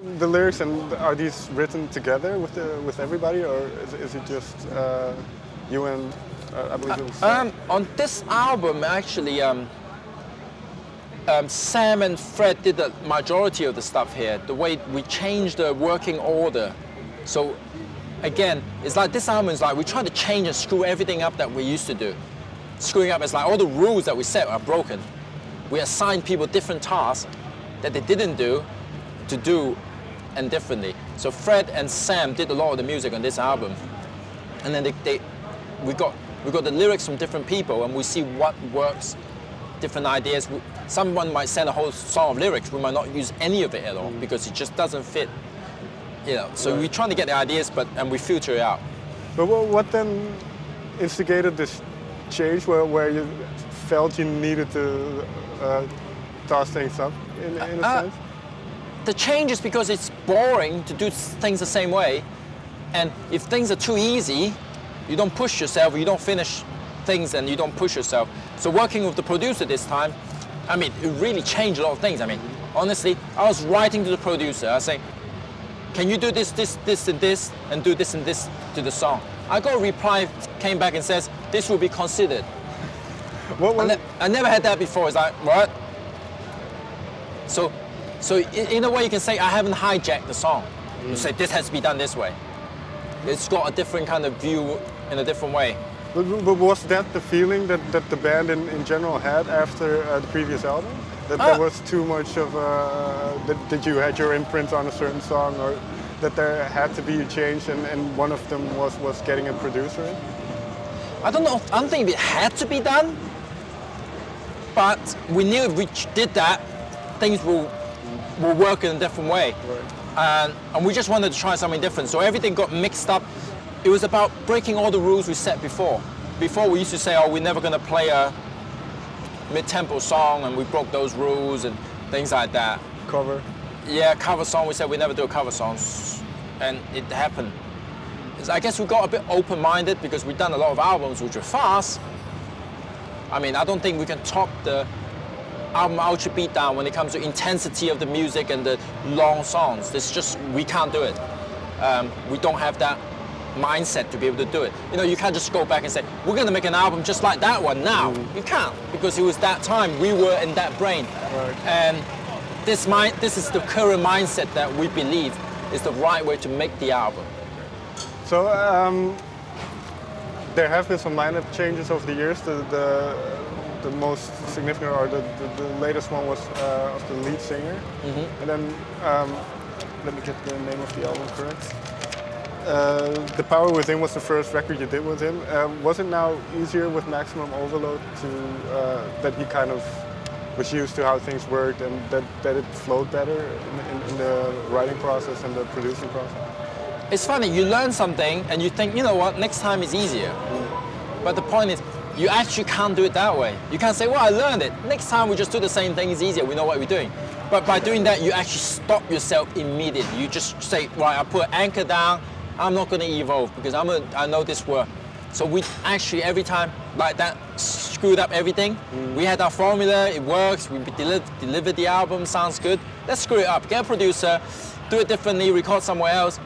The lyrics, and are these written together with everybody, or is it just you and I believe it was On this album, actually, Sam and Fred did the majority of the stuff here. The way we changed the working order. So again, it's like this album is like we try to change and screw everything up that we used to do. Screwing up is like all the rules that we set are broken. We assign people different tasks that they didn't do to do and differently. So Fred and Sam did a lot of the music on this album, and then we got the lyrics from different people, and we see what works, different ideas. Someone might send a whole song of lyrics, we might not use any of it at all because it just doesn't fit. You know, so we're trying to get the ideas, and we filter it out. But what then instigated this change where you felt you needed to toss things up in a sense? The change is because it's boring to do things the same way, and if things are too easy, you don't push yourself, you don't finish things, and you don't push yourself. So working with the producer this time, I mean, it really changed a lot of things. I mean, honestly, I was writing to the producer, I was saying, can you do this, this, this, and this, and do this and this to the song? I got a reply, came back and says, this will be considered. I never had that before. It's like, what? So in a way you can say I haven't hijacked the song. You say this has to be done this way. It's got a different kind of view in a different way. But was that the feeling that the band in general had after the previous album? That there was too much of that you had your imprint on a certain song, or that there had to be a change, and one of them was getting a producer in? I don't know. I don't think it had to be done, but we knew if we did that, things will work in a different way. Right. And we just wanted to try something different. So everything got mixed up. It was about breaking all the rules we set before. Before we used to say, oh, we're never going to play a mid-tempo song, and we broke those rules and things like that. Cover? Yeah, cover song. We said we never do a cover song, and it happened. I guess we got a bit open-minded because we've done a lot of albums which were fast. I mean, I don't think we can top the album Ultra Beatdown when it comes to intensity of the music and the long songs. It's just, we can't do it. We don't have that mindset to be able to do it. You know, you can't just go back and say, we're going to make an album just like that one now. You can't, because it was that time, we were in that brain. Right. And this is the current mindset that we believe is the right way to make the album. So there have been some lineup changes over the years. The most significant, or the latest one, was of the lead singer. And then, let me get the name of the album correct. The Power Within was the first record you did with him. Was it now easier with Maximum Overload that he kind of was used to how things worked, and that it flowed better in the writing process and the producing process? It's funny, you learn something and you think, you know what, next time is easier. But the point is, you actually can't do it that way. You can't say, well, I learned it. Next time we just do the same thing, it's easier, we know what we're doing. But by doing that, you actually stop yourself immediately. You just say, right, I put anchor down, I'm not gonna evolve because I know this work. So we actually, every time like that, screwed up everything. We had our formula, it works, we delivered the album, sounds good. Let's screw it up, get a producer, do it differently, record somewhere else,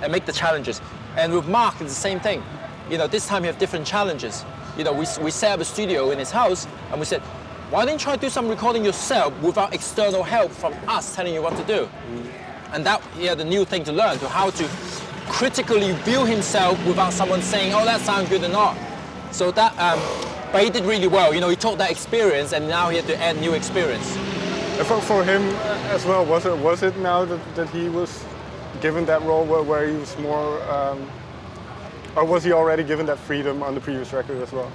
and make the challenges. And with Marc, it's the same thing. You know, this time you have different challenges. You know, we set up a studio in his house, and we said, why don't you try to do some recording yourself without external help from us telling you what to do? And that, yeah, the new thing to learn, to how to critically view himself without someone saying, oh, that sounds good or not. So that, but he did really well. You know, he took that experience, and now he had to add new experience. And for him as well, was it now that he was given that role where he was more, or was he already given that freedom on the previous record as well?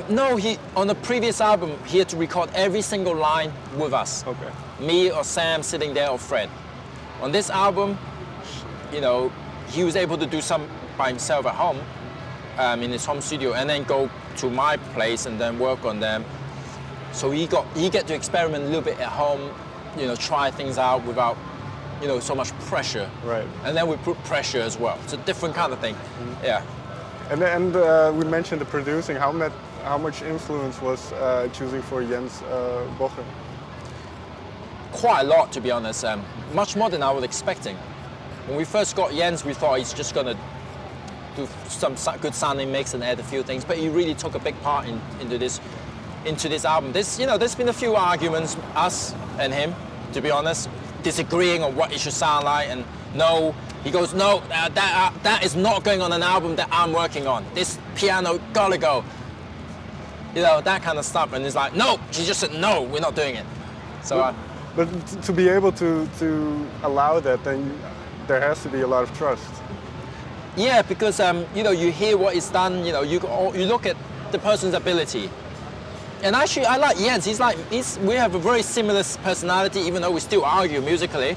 No, on the previous album, he had to record every single line with us. Okay. Me or Sam sitting there, or Fred. On this album, you know, he was able to do some by himself at home, in his home studio, and then go to my place and then work on them. So he get to experiment a little bit at home, you know, try things out without, you know, so much pressure. Right. And then we put pressure as well. It's a different kind of thing. Yeah. And we mentioned the producing. How much influence was choosing for Jens Bogren? quite a lot, to be honest. Much more than I was expecting. When we first got Jens, we thought he's just gonna do some good sounding mix and add a few things, but he really took a big part into this album. There's been a few arguments, us and him, to be honest, disagreeing on what it should sound like, and no, he goes, no, that is not going on an album that I'm working on. This piano gotta go. That kind of stuff, and it's like, no, she just said, no, we're not doing it. So, but to be able to allow that, then there has to be a lot of trust. Yeah, because you hear what is done. You look at the person's ability, and actually, I like Jens. We have a very similar personality, even though we still argue musically.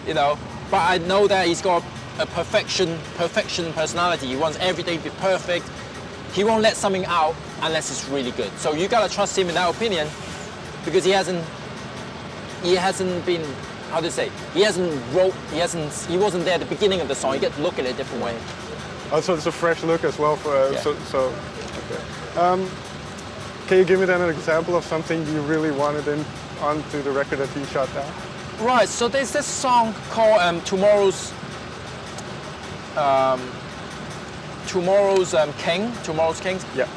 But I know that he's got a perfection personality. He wants everything to be perfect. He won't let something out unless it's really good. So you gotta trust him in that opinion, because he hasn't been, how to say, he wasn't there at the beginning of the song. You get to look at it a different way. Oh, so it's a fresh look as well for, Yeah. okay. Can you give me then an example of something you really wanted onto the record that he shot down? Right, so there's this song called Tomorrow's Kings. Yeah.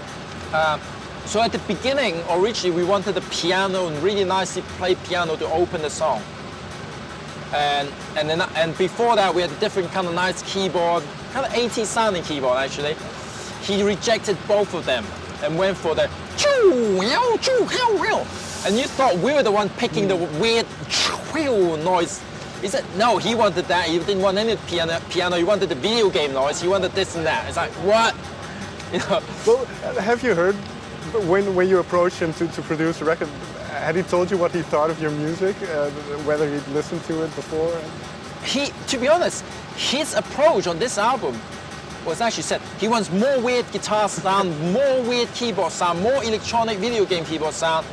So at the beginning, originally, we wanted the piano and really nicely played piano to open the song. And before that, we had a different kind of nice keyboard, kind of 80s sounding keyboard actually. He rejected both of them and went for the and you thought we were the one picking the weird noise. He said no, he wanted that. He didn't want any piano. He wanted the video game noise. He wanted this and that. It's like, what? Well, have you heard when you approached him to produce the record? Had he told you what he thought of your music? Whether he'd listened to it before? To be honest, his approach on this album was actually said he wants more weird guitar sound, more weird keyboard sound, more electronic video game keyboard sound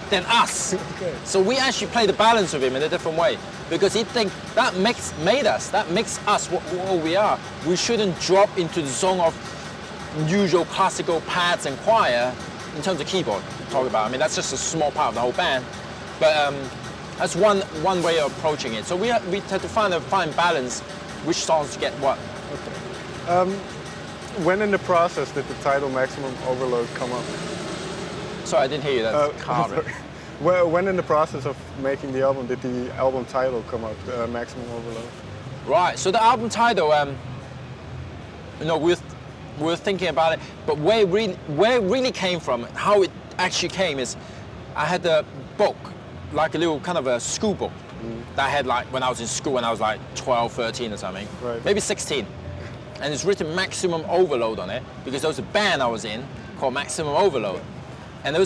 than us. Okay. So we actually play the balance with him in a different way, because he thinks that makes us what we are. We shouldn't drop into the zone of usual classical pads and choir in terms of keyboard to talk about. I mean, that's just a small part of the whole band, but that's one way of approaching it. So we had to find a fine balance, which songs to get what. Okay. When in the process did the title Maximum Overload come up? Sorry, I didn't hear you. That's hard. When in the process of making the album did the album title come up, Maximum Overload? Right. So the album title, we were thinking about it, but where it really came from, how it actually came is, I had a book, like a little kind of a school book that I had like when I was in school, when I was like 12, 13 or something, right. Maybe 16. And it's written Maximum Overload on it, because there was a band I was in called Maximum Overload. And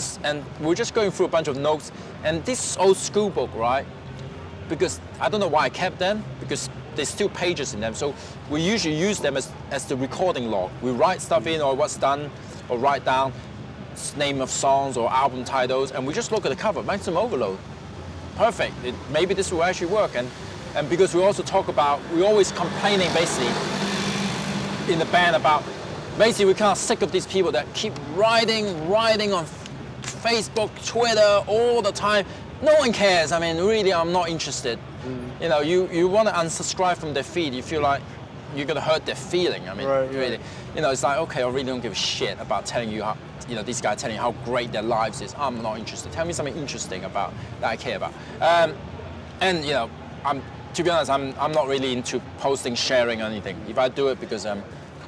we were just going through a bunch of notes, and this old school book, right? Because I don't know why I kept them, because there's still pages in them. So we usually use them as the recording log. We write stuff in, or what's done, or write down name of songs or album titles, and we just look at the cover, Maximum Overload. Perfect. Maybe this will actually work. And because we also we're always complaining basically in the band about, basically we're kind of sick of these people that keep writing on Facebook, Twitter all the time. No one cares. I mean, really, I'm not interested. You want to unsubscribe from their feed. You feel like you're going to hurt their feeling. I mean, really. It's like, okay, I really don't give a shit about telling you how, these guys telling you how great their lives is. I'm not interested. Tell me something interesting about that I care about. To be honest, I'm not really into posting, sharing or anything. If I do it because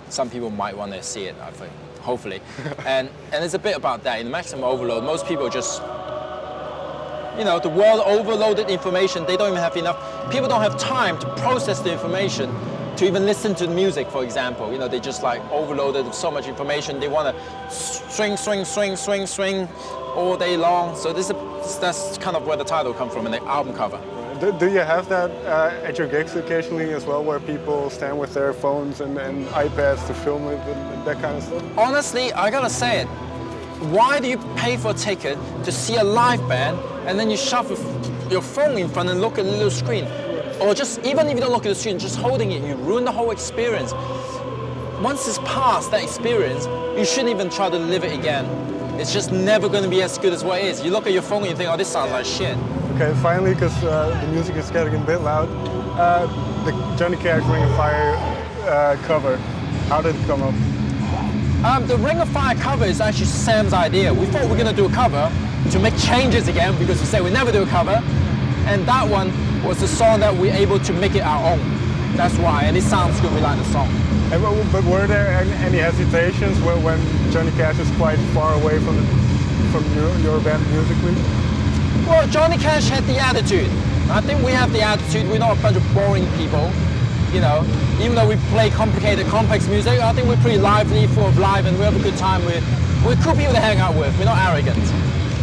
some people might want to see it, I think, hopefully. and it's a bit about that. In Maximum Overload, most people just, the world overloaded information. They don't even have enough. People don't have time to process the information, to even listen to the music, for example. They just like overloaded with so much information. They want to swing all day long. So that's kind of where the title comes from in the album cover. Do you have that at your gigs occasionally as well, where people stand with their phones and iPads to film it and that kind of stuff? Honestly, I gotta say it. Why do you pay for a ticket to see a live band and then you shove your phone in front and look at the little screen? Or just, even if you don't look at the screen, just holding it, you ruin the whole experience. Once it's past that experience, you shouldn't even try to live it again. It's just never gonna be as good as what it is. You look at your phone and you think, oh, this sounds like shit. Okay, finally, because the music is getting a bit loud. The Johnny Cash Ring of Fire cover. How did it come up? The Ring of Fire cover is actually Sam's idea. We thought we were going to do a cover to make changes again because we said we never do a cover. And that one was the song that we're able to make it our own. That's why, and it sounds good, we like the song. But were there any hesitations when Johnny Cash is quite far away from your band musically? Well, Johnny Cash had the attitude. I think we have the attitude. We're not a bunch of boring people, you know. Even though we play complicated, complex music, I think we're pretty lively, full of life, and we have a good time. We're cool people to hang out with. We're not arrogant.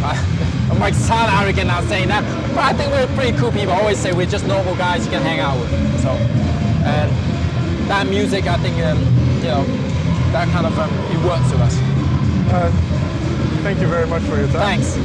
I might sound arrogant now saying that, but I think we're pretty cool people. I always say we're just normal guys you can hang out with. So, and that music, I think, you know, that kind of it works with us. Thank you very much for your time. Thanks.